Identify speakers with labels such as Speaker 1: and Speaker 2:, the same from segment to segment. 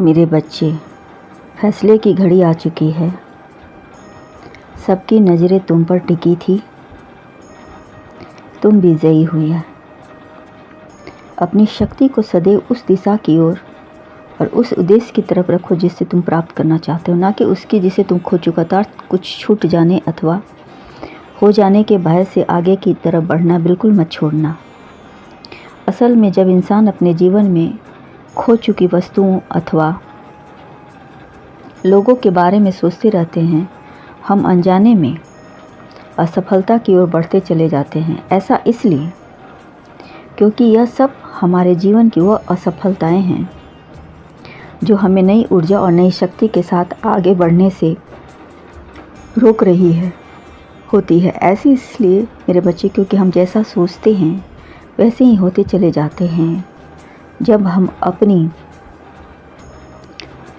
Speaker 1: मेरे बच्चे, फैसले की घड़ी आ चुकी है। सबकी नज़रें तुम पर टिकी थी, तुम विजयी हुई है। अपनी शक्ति को सदैव उस दिशा की ओर और उस उद्देश्य की तरफ रखो जिससे तुम प्राप्त करना चाहते हो, ना कि उसकी जिसे तुम खो चुका था। कुछ छूट जाने अथवा हो जाने के भय से आगे की तरफ बढ़ना बिल्कुल मत छोड़ना। असल में जब इंसान अपने जीवन में खो चुकी वस्तुओं अथवा लोगों के बारे में सोचते रहते हैं, हम अनजाने में असफलता की ओर बढ़ते चले जाते हैं। ऐसा इसलिए क्योंकि यह सब हमारे जीवन की वह असफलताएं हैं जो हमें नई ऊर्जा और नई शक्ति के साथ आगे बढ़ने से रोक रही होती है। ऐसी इसलिए मेरे बच्चे क्योंकि हम जैसा सोचते हैं वैसे ही होते चले जाते हैं। जब हम अपनी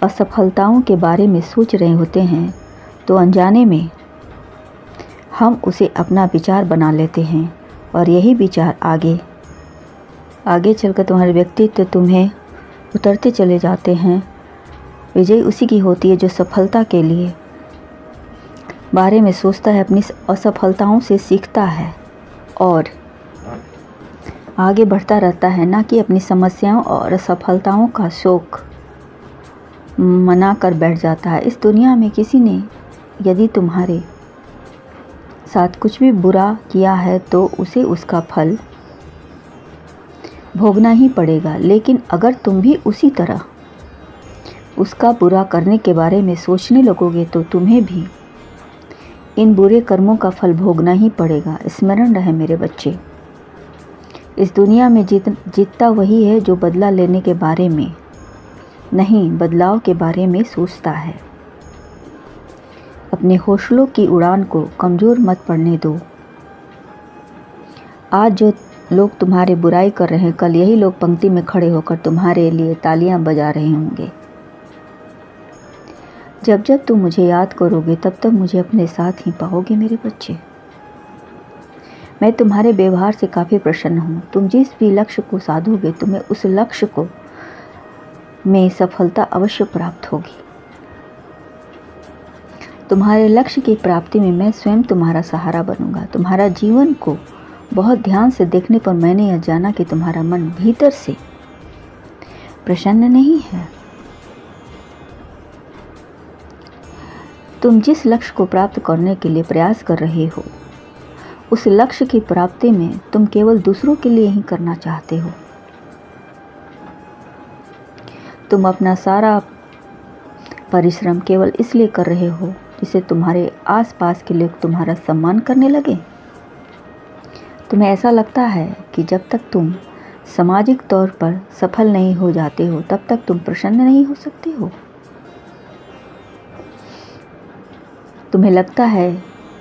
Speaker 1: असफलताओं के बारे में सोच रहे होते हैं तो अनजाने में हम उसे अपना विचार बना लेते हैं और यही विचार आगे चलकर तुम्हारे व्यक्तित्व तुम्हें उतरते चले जाते हैं। विजय उसी की होती है जो सफलता के लिए बारे में सोचता है, अपनी असफलताओं से सीखता है और आगे बढ़ता रहता है, ना कि अपनी समस्याओं और असफलताओं का शोक मना कर बैठ जाता है। इस दुनिया में किसी ने यदि तुम्हारे साथ कुछ भी बुरा किया है तो उसे उसका फल भोगना ही पड़ेगा। लेकिन अगर तुम भी उसी तरह उसका बुरा करने के बारे में सोचने लगोगे तो तुम्हें भी इन बुरे कर्मों का फल भोगना ही पड़ेगा। स्मरण रहे मेरे बच्चे, इस दुनिया में जीतता वही है जो बदला लेने के बारे में नहीं, बदलाव के बारे में सोचता है। अपने हौसलों की उड़ान को कमज़ोर मत पड़ने दो। आज जो लोग तुम्हारी बुराई कर रहे हैं, कल यही लोग पंक्ति में खड़े होकर तुम्हारे लिए तालियां बजा रहे होंगे। जब जब तुम मुझे याद करोगे तब तब मुझे अपने साथ ही पाओगे मेरे बच्चे। मैं तुम्हारे व्यवहार से काफ़ी प्रसन्न हूँ। तुम जिस भी लक्ष्य को साधोगे तुम्हें उस लक्ष्य को में सफलता अवश्य प्राप्त होगी। तुम्हारे लक्ष्य की प्राप्ति में मैं स्वयं तुम्हारा सहारा बनूंगा। तुम्हारा जीवन को बहुत ध्यान से देखने पर मैंने यह जाना कि तुम्हारा मन भीतर से प्रसन्न नहीं है। तुम जिस लक्ष्य को प्राप्त करने के लिए प्रयास कर रहे हो उस लक्ष्य की प्राप्ति में तुम केवल दूसरों के लिए ही करना चाहते हो। तुम अपना सारा परिश्रम केवल इसलिए कर रहे हो जिससे तुम्हारे आसपास के लोग तुम्हारा सम्मान करने लगे। तुम्हें ऐसा लगता है कि जब तक तुम सामाजिक तौर पर सफल नहीं हो जाते हो तब तक तुम प्रसन्न नहीं हो सकते हो। तुम्हें लगता है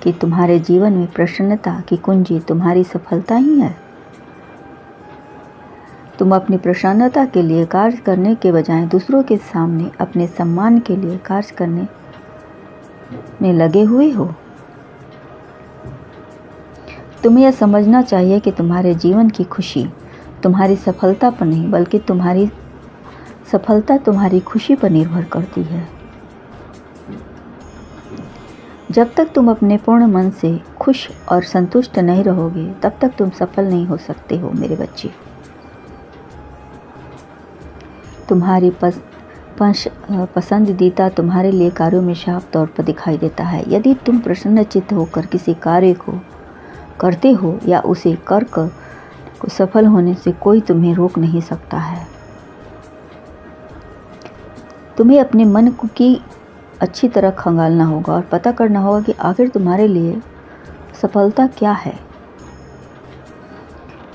Speaker 1: कि तुम्हारे जीवन में प्रसन्नता की कुंजी तुम्हारी सफलता ही है। तुम अपनी प्रसन्नता के लिए कार्य करने के बजाय दूसरों के सामने अपने सम्मान के लिए कार्य करने में लगे हुए हो। तुम्हें यह समझना चाहिए कि तुम्हारे जीवन की खुशी तुम्हारी सफलता पर नहीं बल्कि तुम्हारी सफलता तुम्हारी खुशी पर निर्भर करती है। जब तक तुम अपने पूर्ण मन से खुश और संतुष्ट नहीं रहोगे तब तक तुम सफल नहीं हो सकते हो मेरे बच्चे। तुम्हारी पसंदीदा तुम्हारे लिए कार्यों में साफ तौर पर दिखाई देता है। यदि तुम प्रसन्नचित्त होकर किसी कार्य को करते हो या उसे कर सफल होने से कोई तुम्हें रोक नहीं सकता है। तुम्हें अपने मन की अच्छी तरह खंगालना होगा और पता करना होगा कि आखिर तुम्हारे लिए सफलता क्या है।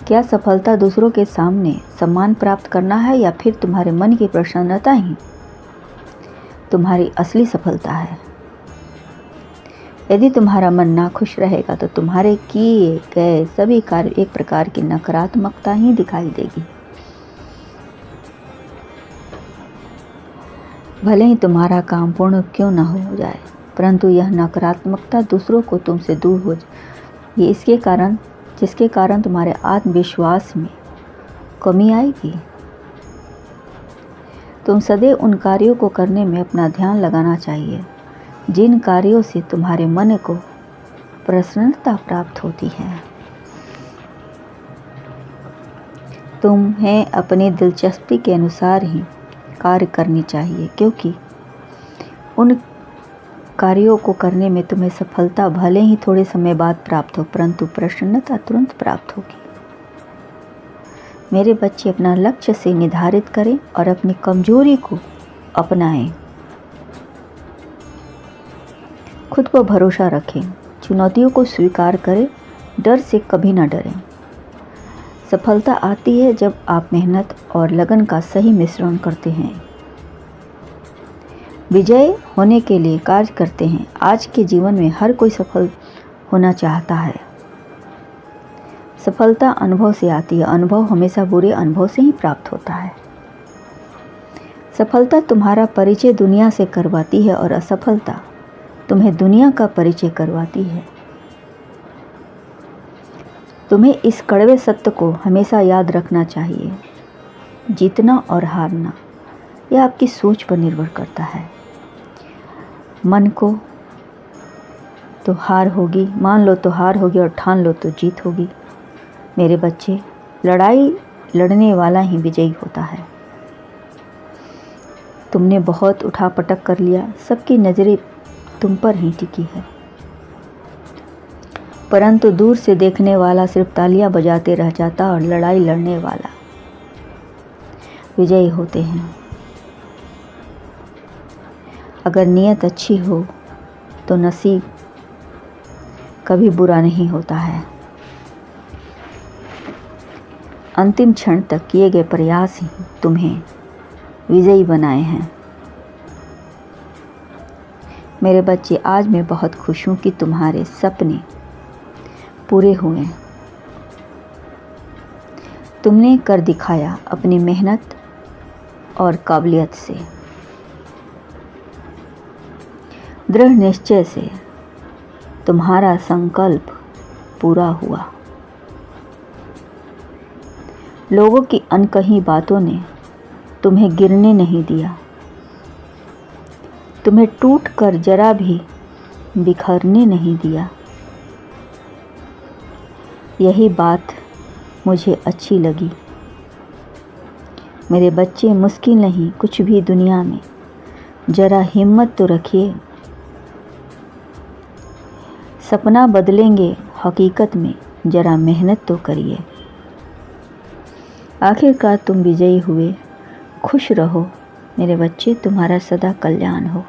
Speaker 1: क्या सफलता दूसरों के सामने सम्मान प्राप्त करना है या फिर तुम्हारे मन की प्रसन्नता ही तुम्हारी असली सफलता है। यदि तुम्हारा मन नाखुश रहेगा तो तुम्हारे किए गए सभी कार्य एक प्रकार की नकारात्मकता ही दिखाई देगी। भले ही तुम्हारा काम पूर्ण क्यों न हो जाए परंतु यह नकारात्मकता दूसरों को तुमसे दूर हो जाए। ये जिसके कारण तुम्हारे आत्मविश्वास में कमी आएगी। तुम सदैव उन कार्यों को करने में अपना ध्यान लगाना चाहिए जिन कार्यों से तुम्हारे मन को प्रसन्नता प्राप्त होती है। तुम्हें अपनी दिलचस्पी के अनुसार ही कार्य करनी चाहिए, क्योंकि उन कार्यों को करने में तुम्हें सफलता भले ही थोड़े समय बाद प्राप्त हो, परंतु प्रसन्नता तुरंत प्राप्त होगी। मेरे बच्चे, अपना लक्ष्य से निर्धारित करें और अपनी कमजोरी को अपनाएं। खुद पर भरोसा रखें, चुनौतियों को स्वीकार करें, डर से कभी न डरें। सफलता आती है जब आप मेहनत और लगन का सही मिश्रण करते हैं, विजय होने के लिए कार्य करते हैं। आज के जीवन में हर कोई सफल होना चाहता है। सफलता अनुभव से आती है, अनुभव हमेशा बुरे अनुभव से ही प्राप्त होता है। सफलता तुम्हारा परिचय दुनिया से करवाती है और असफलता तुम्हें दुनिया का परिचय करवाती है। तुम्हें इस कड़वे सत्य को हमेशा याद रखना चाहिए, जीतना और हारना यह आपकी सोच पर निर्भर करता है। मन को तो हार होगी, मान लो तो हार होगी, और ठान लो तो जीत होगी। मेरे बच्चे, लड़ाई लड़ने वाला ही विजयी होता है। तुमने बहुत उठापटक कर लिया, सबकी नज़रें तुम पर ही टिकी है, परंतु दूर से देखने वाला सिर्फ तालियां बजाते रह जाता और लड़ाई लड़ने वाला विजयी होते हैं। अगर नीयत अच्छी हो तो नसीब कभी बुरा नहीं होता है। अंतिम क्षण तक किए गए प्रयास ही तुम्हें विजयी बनाए हैं। मेरे बच्चे, आज मैं बहुत खुश हूँ कि तुम्हारे सपने पूरे हुए। तुमने कर दिखाया अपनी मेहनत और काबिलियत से, दृढ़ निश्चय से तुम्हारा संकल्प पूरा हुआ। लोगों की अनकही बातों ने तुम्हें गिरने नहीं दिया, तुम्हें टूट कर जरा भी बिखरने नहीं दिया। यही बात मुझे अच्छी लगी। मेरे बच्चे, मुश्किल नहीं कुछ भी दुनिया में, जरा हिम्मत तो रखिए। सपना बदलेंगे हकीकत में, जरा मेहनत तो करिए। आखिरकार तुम विजयी हुए। खुश रहो मेरे बच्चे, तुम्हारा सदा कल्याण हो।